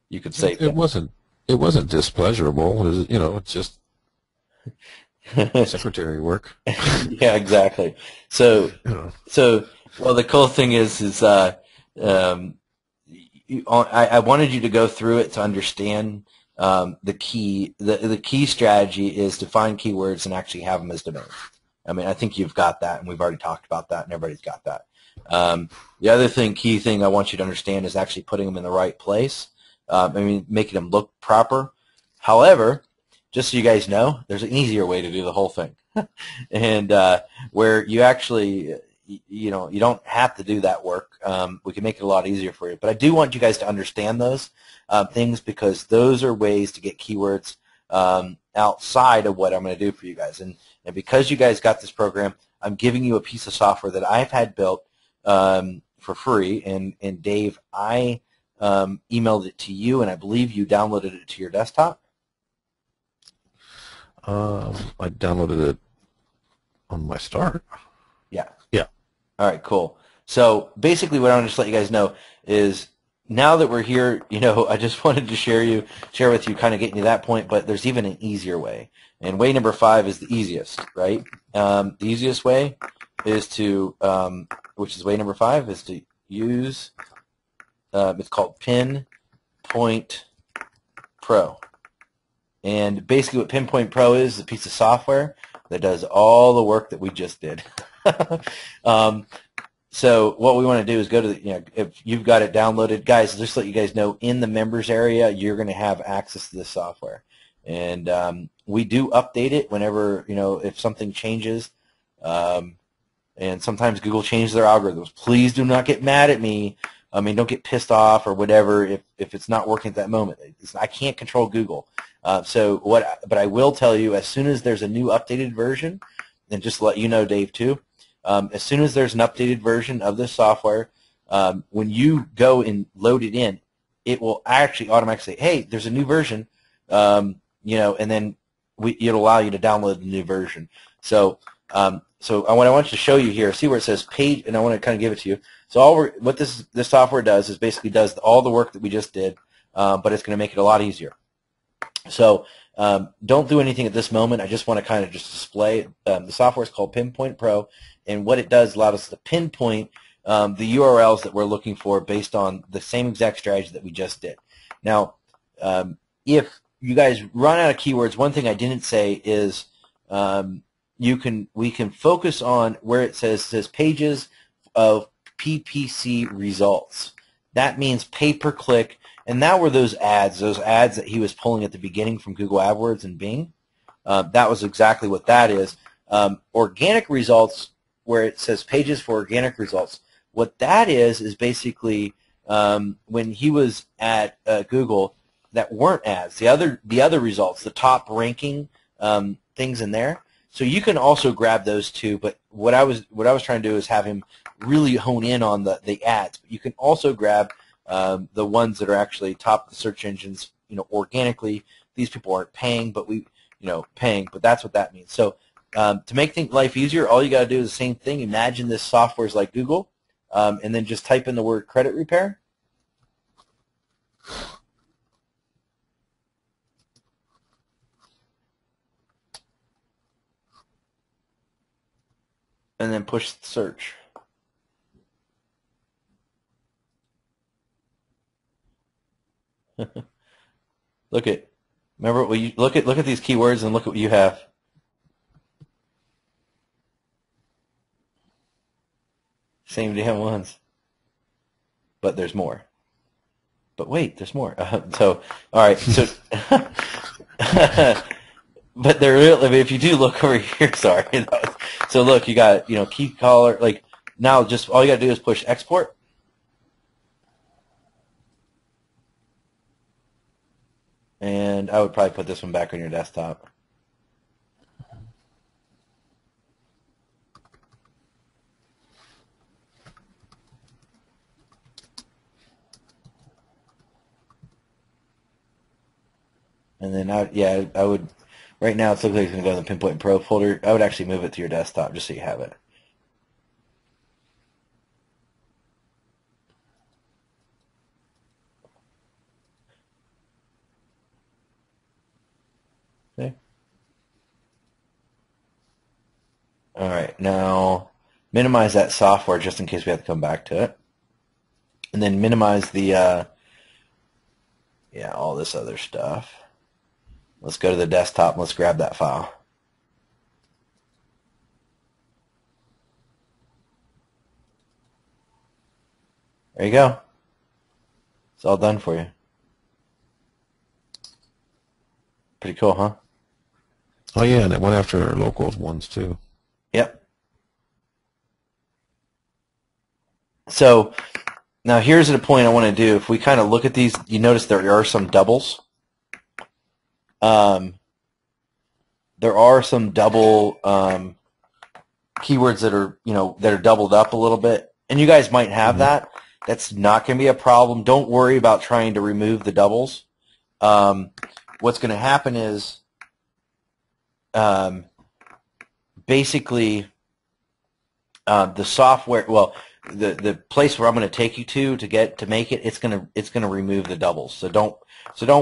You could say it wasn't displeasurable. It's just secretary work. Yeah, exactly. So, well, the cool thing is I wanted you to go through it to understand the key strategy is to find keywords and actually have them as domains. I mean, I think you've got that, and we've already talked about that, and everybody's got that. The other key thing I want you to understand is actually putting them in the right place. I mean, making them look proper. However, just so you guys know, there's an easier way to do the whole thing, and where you actually, you don't have to do that work. We can make it a lot easier for you. But I do want you guys to understand those things, because those are ways to get keywords outside of what I'm going to do for you guys. And because you guys got this program, I'm giving you a piece of software that I've had built for free. And Dave, I emailed it to you, and I believe you downloaded it to your desktop. I downloaded it on my start. Yeah. Yeah. All right, cool. So basically what I want to just let you guys know is, now that we're here, I just wanted to share with you, kind of getting to that point, but there's even an easier way. And way number 5 is the easiest, right? The easiest way is to, which is way number 5, is to use, it's called Pinpoint Pro. And basically what Pinpoint Pro is a piece of software that does all the work that we just did. So what we want to do is go to the, if you've got it downloaded, guys, just to let you guys know, in the members area, you're going to have access to this software. And we do update it whenever, if something changes. And sometimes Google changes their algorithms. Please do not get mad at me. I mean, don't get pissed off or whatever if it's not working at that moment. I can't control Google. But I will tell you, as soon as there's a new updated version, and just to let you know, Dave, too, as soon as there's an updated version of this software, when you go and load it in, it will actually automatically say, hey, there's a new version, and then it'll allow you to download the new version. So what I want you to show you here, see where it says page, and I want to kind of give it to you. So what this software does is basically does all the work that we just did, but it's going to make it a lot easier. So don't do anything at this moment. I just want to kind of just display. The software is called Pinpoint Pro, and what it does allows us to pinpoint the URLs that we're looking for based on the same exact strategy that we just did. Now, if you guys run out of keywords, one thing I didn't say is we can focus on where it says pages of PPC results. That means pay-per-click. And that were those ads that he was pulling at the beginning from Google AdWords and Bing. That was exactly what that is. Organic results, where it says pages for organic results, what that is basically when he was at Google that weren't ads. The other results, the top ranking things in there. So you can also grab those too. But what I was trying to do is have him really hone in on the ads. But you can also grab the ones that are actually top of the search engines, organically. These people aren't paying, but but that's what that means. So to make life easier, all you got to do is the same thing. Imagine this software is like Google, and then just type in the word credit repair. and then push search. Remember what you look at these keywords and look at what you have. Same damn ones. But there's more. But wait, there's more. So, all right. So, but there really, if you do look over here, sorry. So look, you got, key collar. Like now, just all you got to do is push export. And I would probably put this one back on your desktop. And then, I would, right now it looks like it's going to go in the Pinpoint Pro folder. I would actually move it to your desktop just so you have it. Okay. All right, now minimize that software just in case we have to come back to it. And then minimize the, all this other stuff. Let's go to the desktop and let's grab that file. There you go. It's all done for you. Pretty cool, huh? Oh yeah, and it went after our local ones too. Yep. So now here's the point I want to do. If we kind of look at these, you notice there are some doubles. There are some double keywords that are doubled up a little bit, and you guys might have that. That's not going to be a problem. Don't worry about trying to remove the doubles. What's going to happen is basically the software. Well, the place where I'm going to take you to make it, it's going to remove the doubles. So don't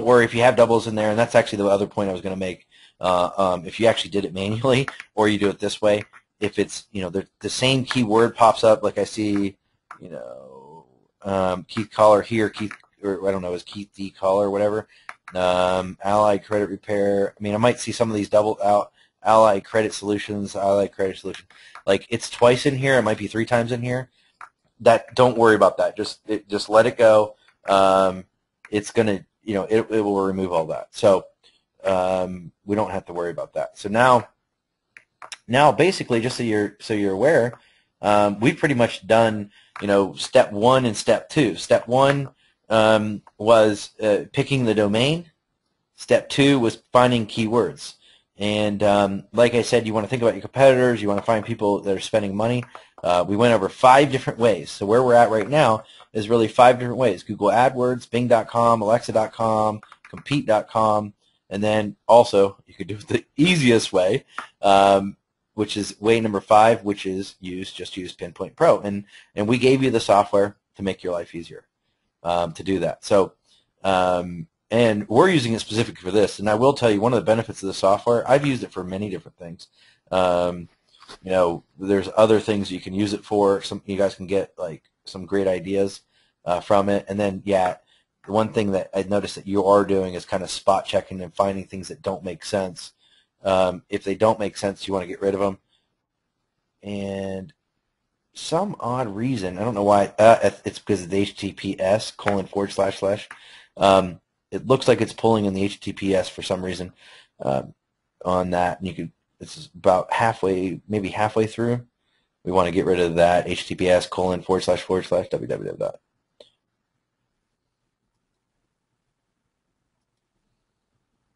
worry if you have doubles in there. And that's actually the other point I was going to make. If you actually did it manually or you do it this way, if it's the same keyword pops up, like I see, Keith Collar here, or I don't know, is Keith D Collar or whatever. Allied Credit Repair. I mean, I might see some of these double out. Allied Credit Solutions, Allied Credit Solution. Like it's twice in here. It might be 3 times in here. Don't worry about that. Just let it go. It's gonna, it will remove all that. So we don't have to worry about that. So now basically, just so you're aware, we've pretty much done step 1 and step 2. Step 1 was picking the domain. Step 2 was finding keywords. And like I said, you want to think about your competitors. You want to find people that are spending money. We went over 5 different ways. So where we're at right now is really 5 different ways: Google AdWords, Bing.com, Alexa.com, Compete.com, and then also you could do it the easiest way, which is way number 5, which is just use Pinpoint Pro. And we gave you the software to make your life easier to do that. So and we're using it specifically for this. And I will tell you, one of the benefits of the software, I've used it for many different things. There's other things you can use it for. You guys can get like some great ideas from it. And then, the one thing that I noticed that you are doing is kind of spot checking and finding things that don't make sense. If they don't make sense, you want to get rid of them. And some odd reason, I don't know why, it's because of the HTTPS:// It looks like it's pulling in the HTTPS for some reason on that. And this is about halfway, maybe halfway through. We want to get rid of that HTTPS:// www.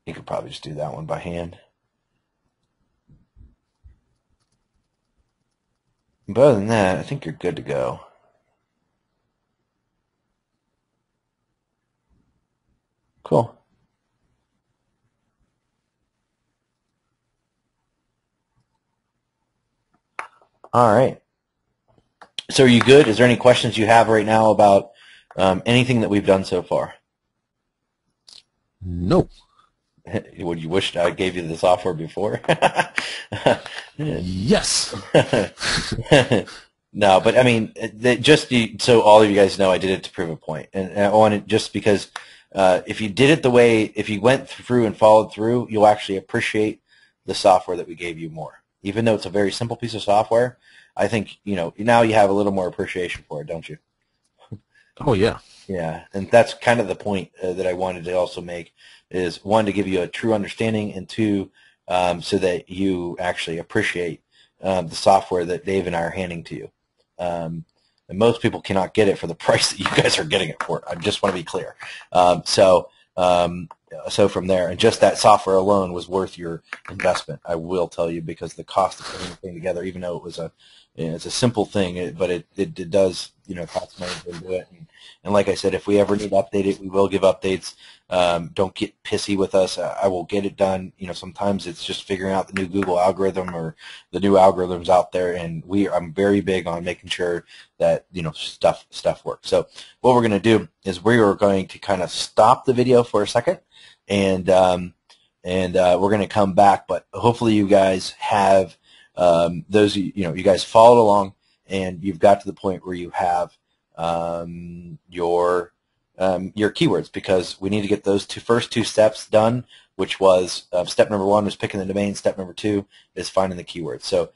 You could probably just do that one by hand. But other than that, I think you're good to go. Cool. All right. So are you good? Is there any questions you have right now about anything that we've done so far? Nope. Would you wish I gave you the software before? Yes. No, but I mean, so all of you guys know, I did it to prove a point, and I want it just because if you did it the way, if you went through and followed through, you'll actually appreciate the software that we gave you more. Even though it's a very simple piece of software, I think now you have a little more appreciation for it, don't you? Oh, yeah. Yeah, and that's kind of the point that I wanted to also make is one, to give you a true understanding, and two, so that you actually appreciate the software that Dave and I are handing to you. And most people cannot get it for the price that you guys are getting it for. I just want to be clear. So from there, and just that software alone was worth your investment, I will tell you, because the cost of putting the thing together, even though it's a simple thing, but it does cost money to do it. And like I said, if we ever need to update it, we will give updates. Don't get pissy with us. I will get it done. Sometimes it's just figuring out the new Google algorithm or the new algorithms out there, and I'm very big on making sure that stuff works. So what we're going to do is we are going to kind of stop the video for a second, and we're going to come back. But hopefully you guys have you guys followed along, and you've got to the point where you have your keywords, because we need to get those first two steps done, which was step number 1 was picking the domain. Step number 2 is finding the keywords. So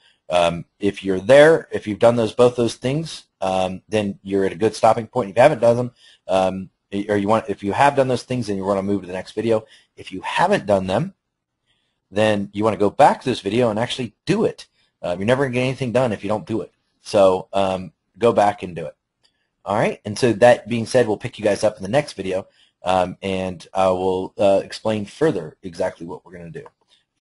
if you're there, if you've done both those things, then you're at a good stopping point. If you haven't done them, if you have done those things, then you want to move to the next video. If you haven't done them, then you want to go back to this video and actually do it. You're never going to get anything done if you don't do it. So go back and do it. All right, and so that being said, we'll pick you guys up in the next video, and I will explain further exactly what we're going to do.